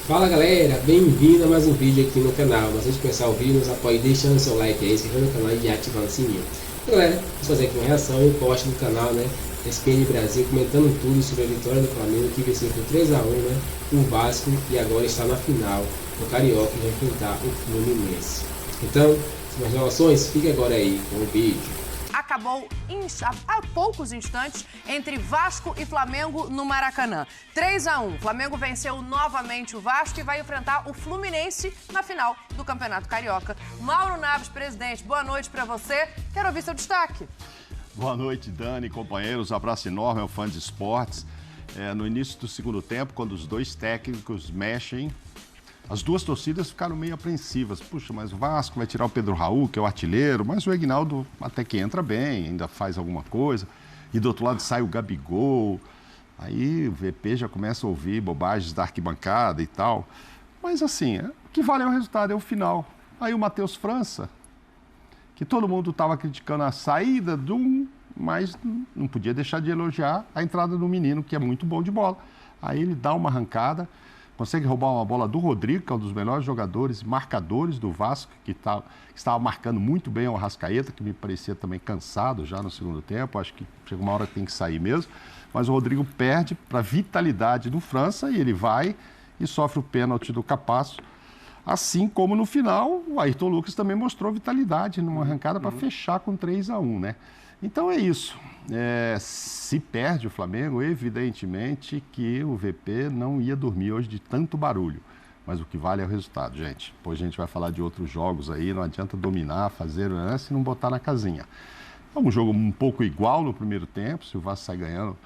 Fala galera, bem-vindo a mais um vídeo aqui no canal. Mas antes de começar o vídeo, nos apoie deixando seu like aí, se inscrevendo no canal e ativando o sininho. Então, galera, vamos fazer aqui uma reação e um post do canal, né? SPN Brasil comentando tudo sobre a vitória do Flamengo, que venceu por 3-1, né? O Vasco, e agora está na final do Carioca e vai enfrentar o Fluminense. Então, sem mais enrolações, fique agora aí com o vídeo. Acabou há poucos instantes entre Vasco e Flamengo no Maracanã. 3-1. Flamengo venceu novamente o Vasco e vai enfrentar o Fluminense na final do Campeonato Carioca. Mauro Naves, presidente, boa noite para você. Quero ouvir seu destaque. Boa noite, Dani, companheiros. Abraço enorme ao fã de esportes. No início do segundo tempo, quando os dois técnicos mexem, as duas torcidas ficaram meio apreensivas. Puxa, mas o Vasco vai tirar o Pedro Raul, que é o artilheiro, mas o Aguinaldo até que entra bem, ainda faz alguma coisa. E do outro lado sai o Gabigol. Aí o VP já começa a ouvir bobagens da arquibancada e tal. Mas assim, o que vale é o resultado, é o final. Aí o Matheus França, que todo mundo estava criticando a saída mas não podia deixar de elogiar a entrada do menino, que é muito bom de bola. Aí ele dá uma arrancada, consegue roubar uma bola do Rodrigo, que é um dos melhores jogadores, marcadores do Vasco, que estava marcando muito bem o Arrascaeta, que me parecia também cansado já no segundo tempo. Acho que chega uma hora que tem que sair mesmo. Mas o Rodrigo perde para a vitalidade do França e ele vai e sofre o pênalti do Capasso. Assim como no final, o Ayrton Lucas também mostrou vitalidade numa arrancada para fechar com 3-1, né? Então é isso. Se perde o Flamengo, evidentemente que o VP não ia dormir hoje de tanto barulho. Mas o que vale é o resultado, gente. Depois a gente vai falar de outros jogos aí, não adianta dominar, fazer se não botar na casinha. É um jogo um pouco igual no primeiro tempo, se o Vasco sai ganhando,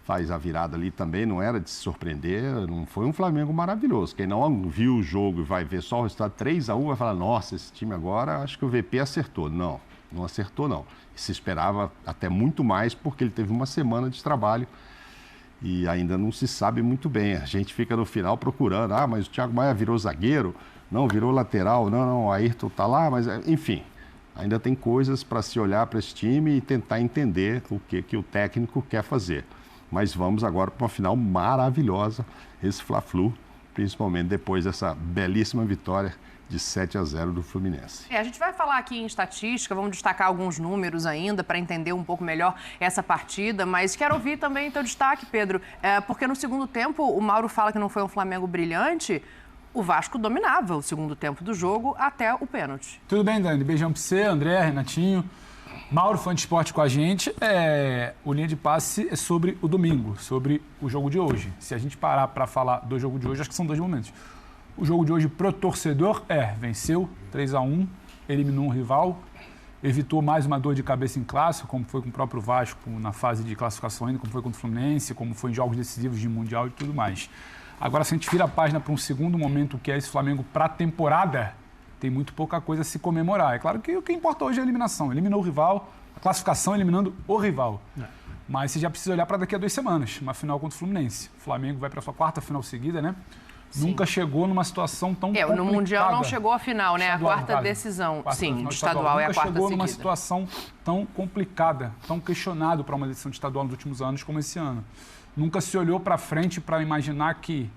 faz a virada ali também, não era de se surpreender, não foi um Flamengo maravilhoso. Quem não viu o jogo e vai ver só o resultado 3-1 vai falar, nossa, esse time agora, acho que o VP acertou. Não acertou não. Se esperava até muito mais porque ele teve uma semana de trabalho e ainda não se sabe muito bem. A gente fica no final procurando, mas o Thiago Maia virou zagueiro, não, virou lateral, não, o Ayrton tá lá, mas enfim, ainda tem coisas para se olhar para esse time e tentar entender o que o técnico quer fazer. Mas vamos agora para uma final maravilhosa, esse Fla-Flu, principalmente depois dessa belíssima vitória de 7-0 do Fluminense. A gente vai falar aqui em estatística, vamos destacar alguns números ainda para entender um pouco melhor essa partida, mas quero ouvir também teu destaque, Pedro, porque no segundo tempo o Mauro fala que não foi um Flamengo brilhante, o Vasco dominava o segundo tempo do jogo até o pênalti. Tudo bem, Dani? Beijão para você, André, Renatinho. Mauro, fã de esporte com a gente, o Linha de Passe é sobre o domingo, sobre o jogo de hoje. Se a gente parar para falar do jogo de hoje, acho que são dois momentos. O jogo de hoje pro torcedor venceu 3-1, eliminou um rival, evitou mais uma dor de cabeça em clássico, como foi com o próprio Vasco na fase de classificação ainda, como foi contra o Fluminense, como foi em jogos decisivos de Mundial e tudo mais. Agora, se a gente vira a página para um segundo momento, que é esse Flamengo para a temporada, tem muito pouca coisa a se comemorar. É claro que o que importa hoje é a eliminação. Eliminou o rival, a classificação eliminando o rival. Mas você já precisa olhar para daqui a 2 semanas, uma final contra o Fluminense. O Flamengo vai para a sua 4ª final seguida, né? Sim. Nunca chegou numa situação tão complicada. No Mundial não chegou à final, né? A 4ª decisão. Sim, o estadual é a 4ª seguida. Nunca chegou numa situação tão complicada, tão questionado para uma decisão de estadual nos últimos anos como esse ano. Nunca se olhou para frente para imaginar que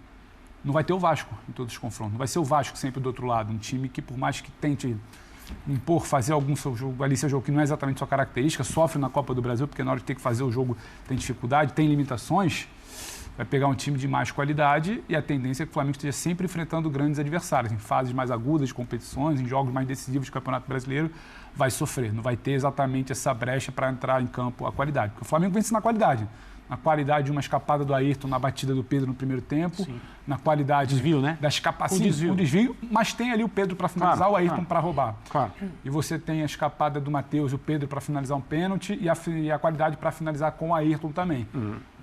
não vai ter o Vasco em todos os confrontos. Não vai ser o Vasco sempre do outro lado. Um time que, por mais que tente impor, fazer algum seu jogo, ali seu jogo que não é exatamente sua característica, sofre na Copa do Brasil, porque na hora de ter que fazer o jogo tem dificuldade, tem limitações, vai pegar um time de mais qualidade e a tendência é que o Flamengo esteja sempre enfrentando grandes adversários. Em fases mais agudas de competições, em jogos mais decisivos de Campeonato Brasileiro, vai sofrer. Não vai ter exatamente essa brecha para entrar em campo a qualidade. Porque o Flamengo vence na qualidade. Na qualidade de uma escapada do Ayrton na batida do Pedro no primeiro tempo. Sim. Na qualidade desvio, né? da escapada. Um desvio, mas tem ali o Pedro para finalizar, o Ayrton para roubar. Claro. E você tem a escapada do Matheus e o Pedro para finalizar um pênalti e a qualidade para finalizar com o Ayrton também.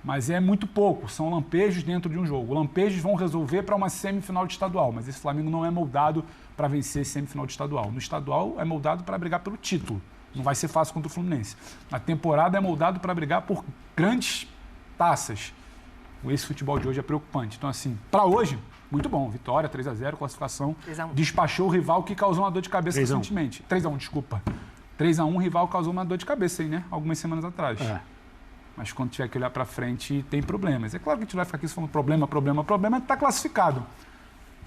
Mas é muito pouco, são lampejos dentro de um jogo. Lampejos vão resolver para uma semifinal de estadual, mas esse Flamengo não é moldado para vencer semifinal de estadual. No estadual é moldado para brigar pelo título. Não vai ser fácil contra o Fluminense. Na temporada é moldado para brigar por grandes taças. Esse futebol de hoje é preocupante. Então, assim, para hoje, muito bom. Vitória, 3-0, classificação. 3-1. Despachou o rival que causou uma dor de cabeça recentemente. 3-1, desculpa. 3-1, o rival causou uma dor de cabeça aí, né? Algumas semanas atrás. Mas quando tiver que olhar para frente, tem problemas. É claro que a gente vai ficar aqui falando problema, está classificado.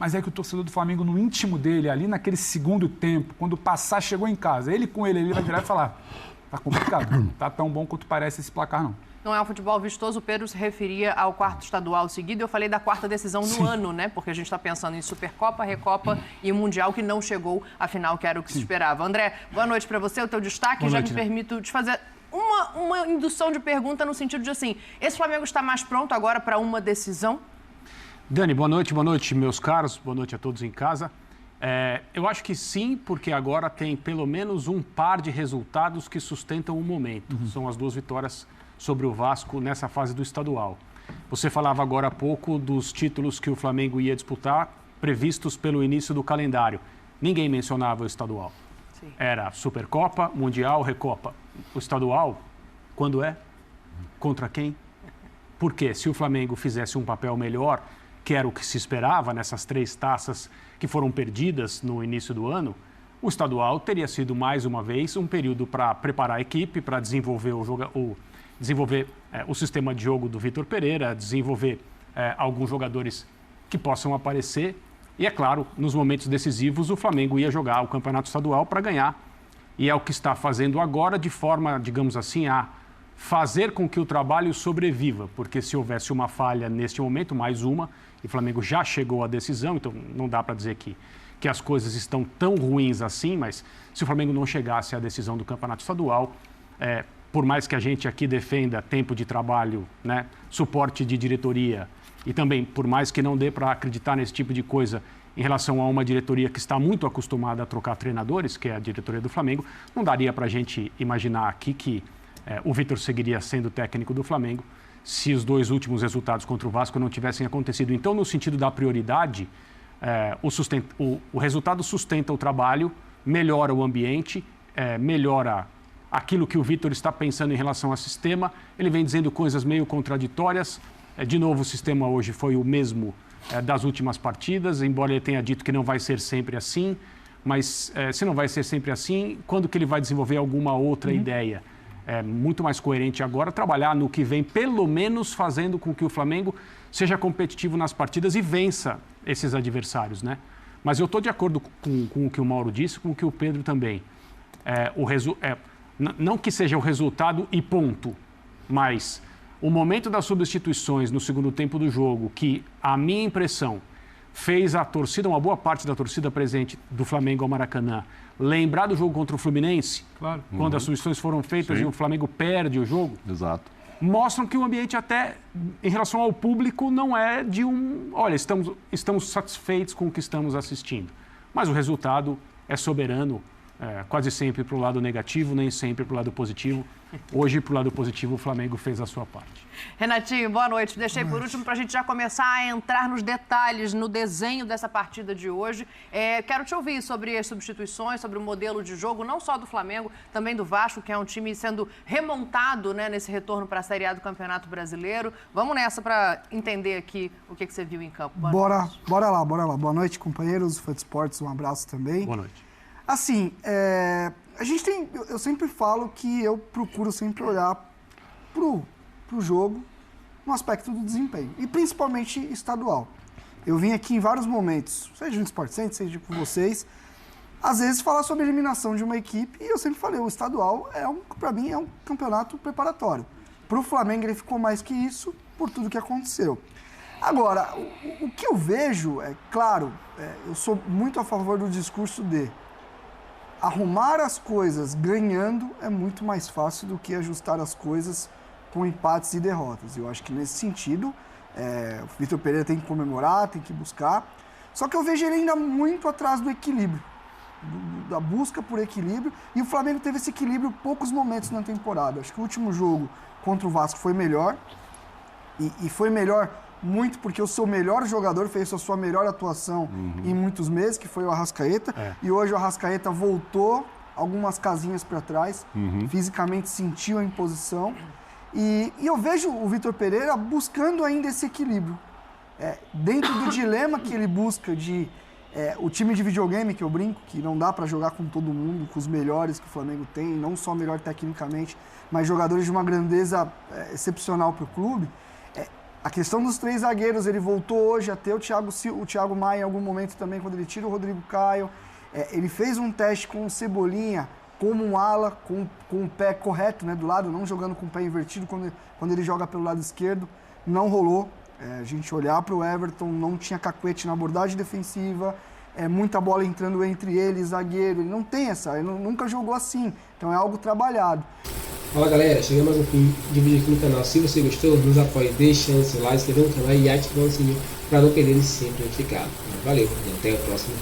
Mas é que o torcedor do Flamengo, no íntimo dele, ali naquele segundo tempo, quando passar, chegou em casa, ele com ele vai virar e falar, tá complicado, não tá tão bom quanto parece esse placar, não. Não é um futebol vistoso, o Pedro se referia ao quarto estadual seguido. Eu falei da quarta decisão no ano, né? Porque a gente está pensando em Supercopa, Recopa e o Mundial, que não chegou à final, que era o que se esperava. André, boa noite para você, o teu destaque. Boa noite, me permito te fazer uma indução de pergunta no sentido de assim, esse Flamengo está mais pronto agora para uma decisão? Dani, boa noite, meus caros, boa noite a todos em casa. Eu acho que sim, porque agora tem pelo menos um par de resultados que sustentam o momento. São as 2 vitórias sobre o Vasco nessa fase do estadual. Você falava agora há pouco dos títulos que o Flamengo ia disputar, previstos pelo início do calendário. Ninguém mencionava o estadual. Sim. Era Supercopa, Mundial, Recopa. O estadual, quando é? Contra quem? Porque se o Flamengo fizesse um papel melhor, que era o que se esperava nessas 3 taças que foram perdidas no início do ano, o estadual teria sido, mais uma vez, um período para preparar a equipe, para desenvolver o sistema de jogo do Vitor Pereira, desenvolver alguns jogadores que possam aparecer. E, é claro, nos momentos decisivos, o Flamengo ia jogar o campeonato estadual para ganhar. E é o que está fazendo agora, de forma, digamos assim, a fazer com que o trabalho sobreviva. Porque se houvesse uma falha neste momento, mais uma, e o Flamengo já chegou à decisão, então não dá para dizer que as coisas estão tão ruins assim, mas se o Flamengo não chegasse à decisão do campeonato estadual, por mais que a gente aqui defenda tempo de trabalho, né, suporte de diretoria, e também por mais que não dê para acreditar nesse tipo de coisa em relação a uma diretoria que está muito acostumada a trocar treinadores, que é a diretoria do Flamengo, não daria para a gente imaginar aqui que o Vitor seguiria sendo técnico do Flamengo se os 2 últimos resultados contra o Vasco não tivessem acontecido. Então, no sentido da prioridade, o resultado sustenta o trabalho, melhora o ambiente, melhora aquilo que o Vitor está pensando em relação ao sistema. Ele vem dizendo coisas meio contraditórias. De novo, o sistema hoje foi o mesmo das últimas partidas, embora ele tenha dito que não vai ser sempre assim. Mas se não vai ser sempre assim, quando que ele vai desenvolver alguma outra ideia? É muito mais coerente agora trabalhar no que vem, pelo menos fazendo com que o Flamengo seja competitivo nas partidas e vença esses adversários, né? Mas eu estou de acordo com o que o Mauro disse, com o que o Pedro também. Não que seja o resultado e ponto, mas o momento das substituições no segundo tempo do jogo, que a minha impressão fez a torcida, uma boa parte da torcida presente do Flamengo ao Maracanã, lembrar do jogo contra o Fluminense, claro, quando as substituições foram feitas e o Flamengo perde o jogo. Exato. Mostram que o ambiente até, em relação ao público, não é de olha, estamos satisfeitos com o que estamos assistindo. Mas o resultado é soberano, quase sempre para o lado negativo, nem sempre para o lado positivo. Hoje, para o lado positivo, o Flamengo fez a sua parte. Renatinho, boa noite. Deixei por último para a gente já começar a entrar nos detalhes, no desenho dessa partida de hoje. Quero te ouvir sobre as substituições, sobre o modelo de jogo, não só do Flamengo, também do Vasco, que é um time sendo remontado, né, nesse retorno para a Série A do Campeonato Brasileiro. Vamos nessa para entender aqui o que você viu em campo. Bora lá. Boa noite, companheiros, Fã de Esportes, um abraço também. Boa noite. Assim, eu sempre falo que eu procuro sempre olhar pro jogo no aspecto do desempenho, e principalmente estadual. Eu vim aqui em vários momentos, seja no Sport Center, seja com vocês, às vezes falar sobre a eliminação de uma equipe, e eu sempre falei, o estadual, para mim, é um campeonato preparatório. Para o Flamengo, ele ficou mais que isso, por tudo que aconteceu. Agora, o que eu vejo, claro, eu sou muito a favor do discurso de arrumar as coisas ganhando é muito mais fácil do que ajustar as coisas com empates e derrotas. Eu acho que nesse sentido, o Vitor Pereira tem que comemorar, tem que buscar. Só que eu vejo ele ainda muito atrás do equilíbrio, da busca por equilíbrio. E o Flamengo teve esse equilíbrio em poucos momentos na temporada. Acho que o último jogo contra o Vasco foi melhor. E foi melhor muito porque o seu melhor jogador fez a sua melhor atuação em muitos meses, que foi o Arrascaeta. E hoje o Arrascaeta voltou algumas casinhas para trás, fisicamente sentiu a imposição. E eu vejo o Vitor Pereira buscando ainda esse equilíbrio. Dentro do dilema que ele busca de o time de videogame, que eu brinco, que não dá para jogar com todo mundo, com os melhores que o Flamengo tem, não só melhor tecnicamente, mas jogadores de uma grandeza excepcional para o clube. A questão dos 3 zagueiros, ele voltou hoje a ter o Thiago Maia em algum momento também, quando ele tira o Rodrigo Caio. Ele fez um teste com o Cebolinha, como um ala, com o pé correto, né, do lado, não jogando com o pé invertido quando ele joga pelo lado esquerdo. Não rolou. A gente olhar para o Everton, não tinha cacuete na abordagem defensiva, muita bola entrando entre eles, zagueiro. Ele não tem ele nunca jogou assim. Então é algo trabalhado. Fala galera, chegamos mais um fim de vídeo aqui no canal. Se você gostou, nos apoie, deixando seu like, se inscreva no canal e ative o sininho para não perder sempre notificado. Valeu, e até o próximo vídeo.